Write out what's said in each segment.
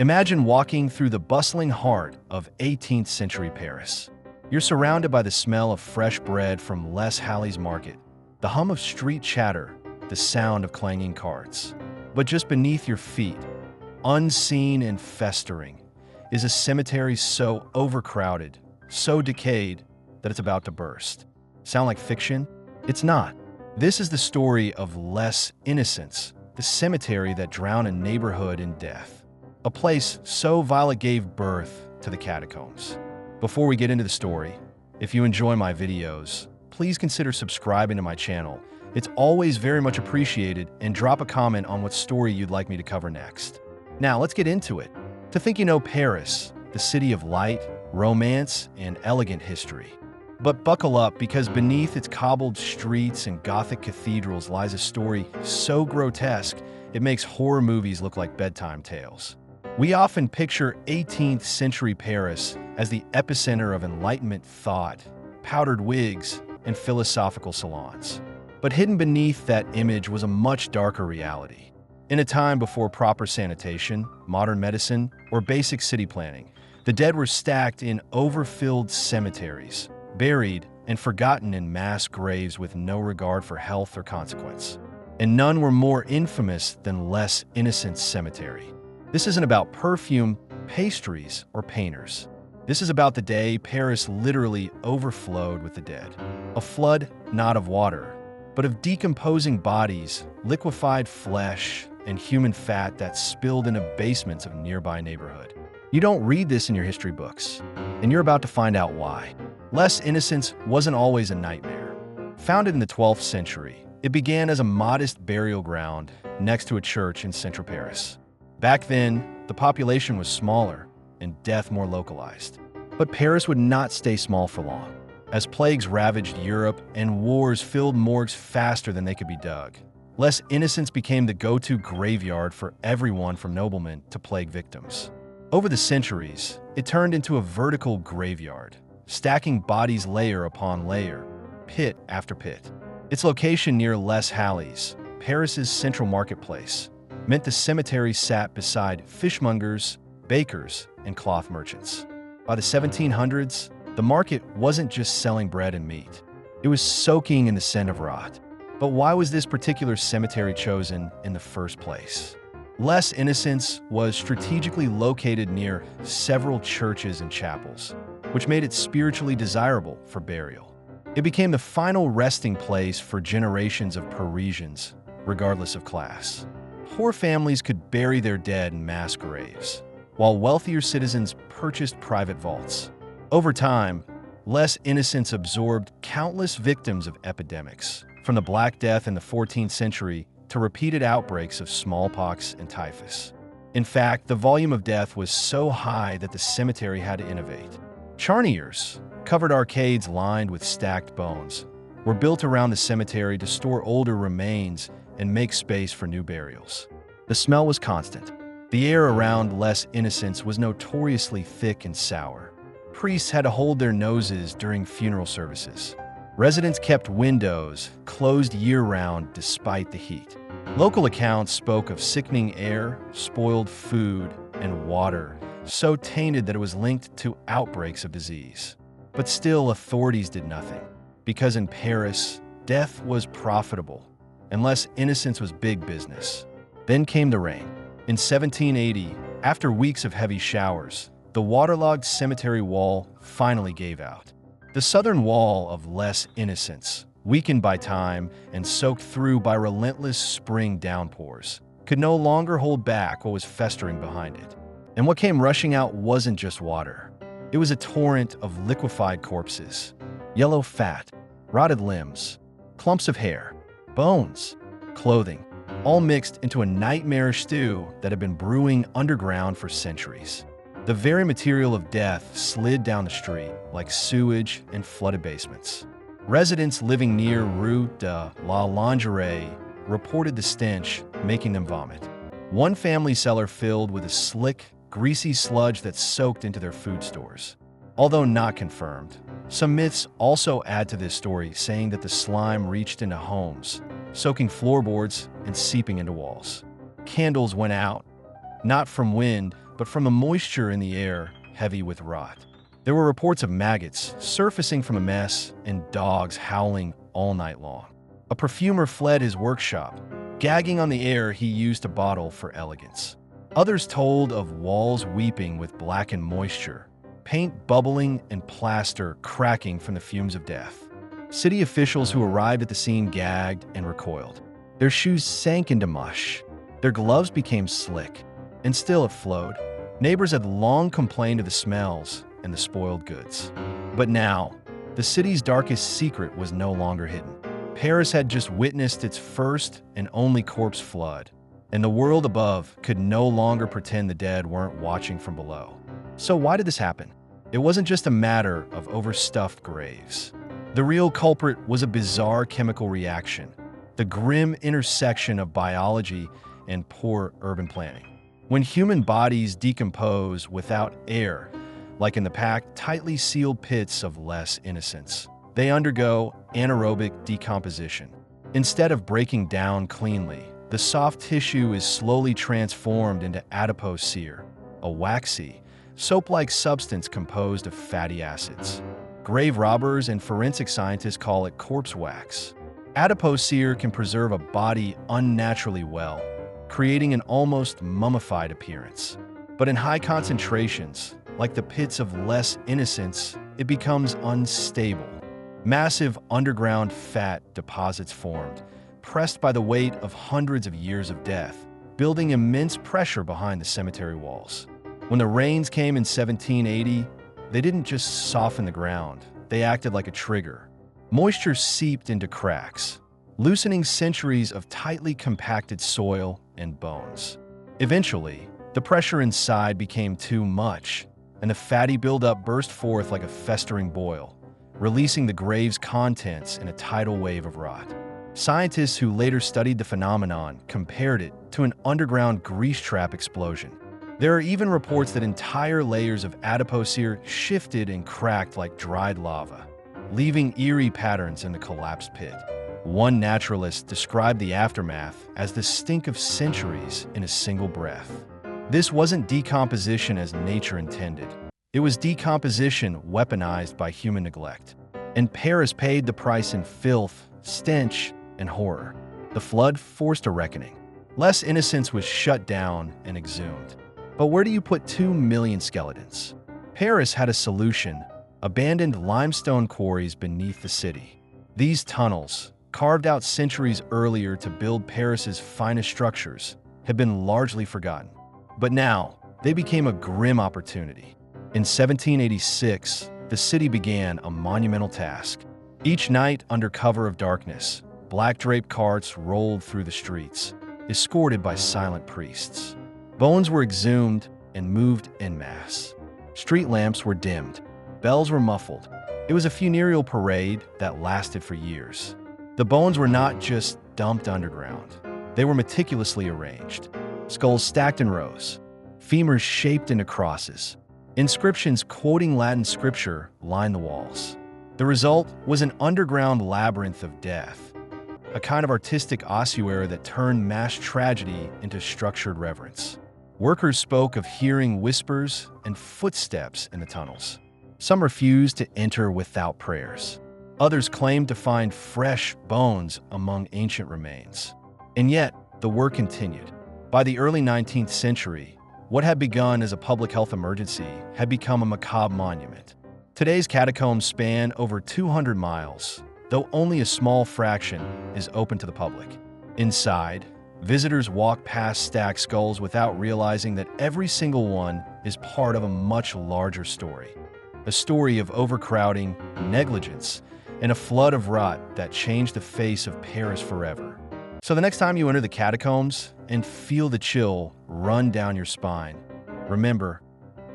Imagine walking through the bustling heart of 18th century Paris. You're surrounded by the smell of fresh bread from Les Halles Market, the hum of street chatter, the sound of clanging carts. But just beneath your feet, unseen and festering, is a cemetery so overcrowded, so decayed, that it's about to burst. Sound like fiction? It's not. This is the story of Les Innocents, the cemetery that drowned a neighborhood in death. A place so vile it gave birth to the Catacombs. Before we get into the story, if you enjoy my videos, please consider subscribing to my channel. It's always very much appreciated, and drop a comment on what story you'd like me to cover next. Now let's get into it. To think you know Paris, the city of light, romance, and elegant history. But buckle up, because beneath its cobbled streets and Gothic cathedrals lies a story so grotesque it makes horror movies look like bedtime tales. We often picture 18th century Paris as the epicenter of Enlightenment thought, powdered wigs, and philosophical salons. But hidden beneath that image was a much darker reality. In a time before proper sanitation, modern medicine, or basic city planning, the dead were stacked in overfilled cemeteries, buried and forgotten in mass graves with no regard for health or consequence. And none were more infamous than Les Innocents Cemetery. This isn't about perfume, pastries, or painters. This is about the day Paris literally overflowed with the dead. A flood not of water, but of decomposing bodies, liquefied flesh, and human fat that spilled into basements of a nearby neighborhood. You don't read this in your history books, and you're about to find out why. Les Innocents wasn't always a nightmare. Founded in the 12th century, it began as a modest burial ground next to a church in central Paris. Back then, the population was smaller and death more localized. But Paris would not stay small for long. As plagues ravaged Europe and wars filled morgues faster than they could be dug, Les Innocents became the go-to graveyard for everyone from noblemen to plague victims. Over the centuries, it turned into a vertical graveyard, stacking bodies layer upon layer, pit after pit. Its location near Les Halles, Paris's central marketplace, meant the cemetery sat beside fishmongers, bakers, and cloth merchants. By the 1700s, the market wasn't just selling bread and meat. It was soaking in the scent of rot. But why was this particular cemetery chosen in the first place? Les Innocents was strategically located near several churches and chapels, which made it spiritually desirable for burial. It became the final resting place for generations of Parisians, regardless of class. Poor families could bury their dead in mass graves, while wealthier citizens purchased private vaults. Over time, Les Innocents absorbed countless victims of epidemics, from the Black Death in the 14th century to repeated outbreaks of smallpox and typhus. In fact, the volume of death was so high that the cemetery had to innovate. Charniers, covered arcades lined with stacked bones, were built around the cemetery to store older remains and make space for new burials. The smell was constant. The air around Les Innocents was notoriously thick and sour. Priests had to hold their noses during funeral services. Residents kept windows closed year-round despite the heat. Local accounts spoke of sickening air, spoiled food, and water, so tainted that it was linked to outbreaks of disease. But still, authorities did nothing, because in Paris, death was profitable, and Les Innocents was big business. Then came the rain. In 1780, after weeks of heavy showers, the waterlogged cemetery wall finally gave out. The southern wall of Les Innocents, weakened by time and soaked through by relentless spring downpours, could no longer hold back what was festering behind it. And what came rushing out wasn't just water. It was a torrent of liquefied corpses, yellow fat, rotted limbs, clumps of hair, bones, clothing, all mixed into a nightmarish stew that had been brewing underground for centuries. The very material of death slid down the street like sewage and flooded basements. Residents living near Rue de la Lingerie reported the stench, making them vomit. One family cellar filled with a slick, greasy sludge that soaked into their food stores. Although not confirmed, some myths also add to this story, saying that the slime reached into homes, soaking floorboards and seeping into walls. Candles went out, not from wind, but from the moisture in the air heavy with rot. There were reports of maggots surfacing from a mess and dogs howling all night long. A perfumer fled his workshop, gagging on the air he used to bottle for elegance. Others told of walls weeping with blackened moisture, paint bubbling and plaster cracking from the fumes of death. City officials who arrived at the scene gagged and recoiled. Their shoes sank into mush. Their gloves became slick, and still it flowed. Neighbors had long complained of the smells and the spoiled goods. But now, the city's darkest secret was no longer hidden. Paris had just witnessed its first and only corpse flood, and the world above could no longer pretend the dead weren't watching from below. So why did this happen? It wasn't just a matter of overstuffed graves. The real culprit was a bizarre chemical reaction, the grim intersection of biology and poor urban planning. When human bodies decompose without air, like in the packed, tightly sealed pits of less innocence, they undergo anaerobic decomposition. Instead of breaking down cleanly, the soft tissue is slowly transformed into adipose sear, a waxy, soap-like substance composed of fatty acids. Grave robbers and forensic scientists call it corpse wax. Adipose sear can preserve a body unnaturally well, creating an almost mummified appearance. But in high concentrations, like the pits of less innocence, it becomes unstable. Massive underground fat deposits formed, pressed by the weight of hundreds of years of death, building immense pressure behind the cemetery walls. When the rains came in 1780, they didn't just soften the ground, they acted like a trigger. Moisture seeped into cracks, loosening centuries of tightly compacted soil and bones. Eventually, the pressure inside became too much, and the fatty buildup burst forth like a festering boil, releasing the grave's contents in a tidal wave of rot. Scientists who later studied the phenomenon compared it to an underground grease trap explosion. There are even reports that entire layers of adipose sear shifted and cracked like dried lava, leaving eerie patterns in the collapsed pit. One naturalist described the aftermath as the stink of centuries in a single breath. This wasn't decomposition as nature intended. It was decomposition weaponized by human neglect. And Paris paid the price in filth, stench, and horror. The flood forced a reckoning. Less innocence was shut down and exhumed. But where do you put 2 million skeletons? Paris had a solution: abandoned limestone quarries beneath the city. These tunnels, carved out centuries earlier to build Paris's finest structures, had been largely forgotten. But now, they became a grim opportunity. In 1786, the city began a monumental task. Each night, under cover of darkness, black-draped carts rolled through the streets, escorted by silent priests. Bones were exhumed and moved en masse. Street lamps were dimmed. Bells were muffled. It was a funereal parade that lasted for years. The bones were not just dumped underground. They were meticulously arranged. Skulls stacked in rows. Femurs shaped into crosses. Inscriptions quoting Latin scripture lined the walls. The result was an underground labyrinth of death, a kind of artistic ossuary that turned mass tragedy into structured reverence. Workers spoke of hearing whispers and footsteps in the tunnels. Some refused to enter without prayers. Others claimed to find fresh bones among ancient remains. And yet, the work continued. By the early 19th century, what had begun as a public health emergency had become a macabre monument. Today's catacombs span over 200 miles, though only a small fraction is open to the public. Inside, visitors walk past stacked skulls without realizing that every single one is part of a much larger story. A story of overcrowding, negligence, and a flood of rot that changed the face of Paris forever. So the next time you enter the catacombs and feel the chill run down your spine, remember,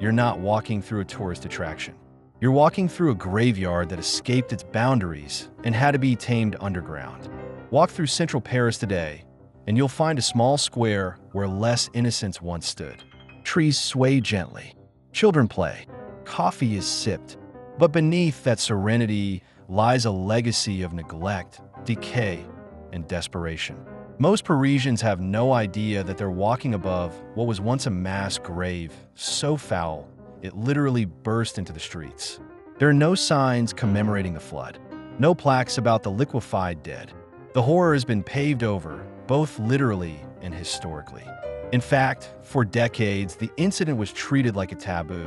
you're not walking through a tourist attraction. You're walking through a graveyard that escaped its boundaries and had to be tamed underground. Walk through central Paris today, and you'll find a small square where less innocence once stood. Trees sway gently. Children play. Coffee is sipped. But beneath that serenity lies a legacy of neglect, decay, and desperation. Most Parisians have no idea that they're walking above what was once a mass grave, so foul it literally burst into the streets. There are no signs commemorating the flood, no plaques about the liquefied dead. The horror has been paved over, both literally and historically. In fact, for decades, the incident was treated like a taboo,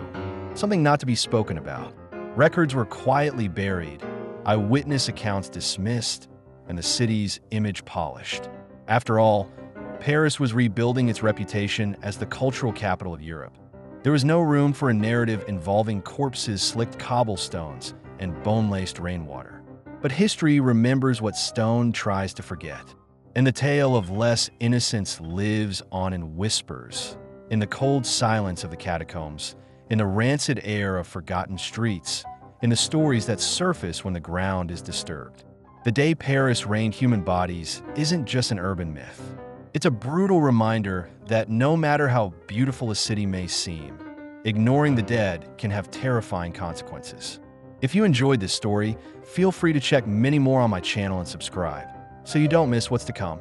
something not to be spoken about. Records were quietly buried, eyewitness accounts dismissed, and the city's image polished. After all, Paris was rebuilding its reputation as the cultural capital of Europe. There was no room for a narrative involving corpses, slicked cobblestones, and bone-laced rainwater. But history remembers what stone tries to forget. And the tale of less innocence lives on in whispers, in the cold silence of the catacombs, in the rancid air of forgotten streets, in the stories that surface when the ground is disturbed. The day Paris rained human bodies isn't just an urban myth. It's a brutal reminder that no matter how beautiful a city may seem, ignoring the dead can have terrifying consequences. If you enjoyed this story, feel free to check many more on my channel and subscribe, so you don't miss what's to come.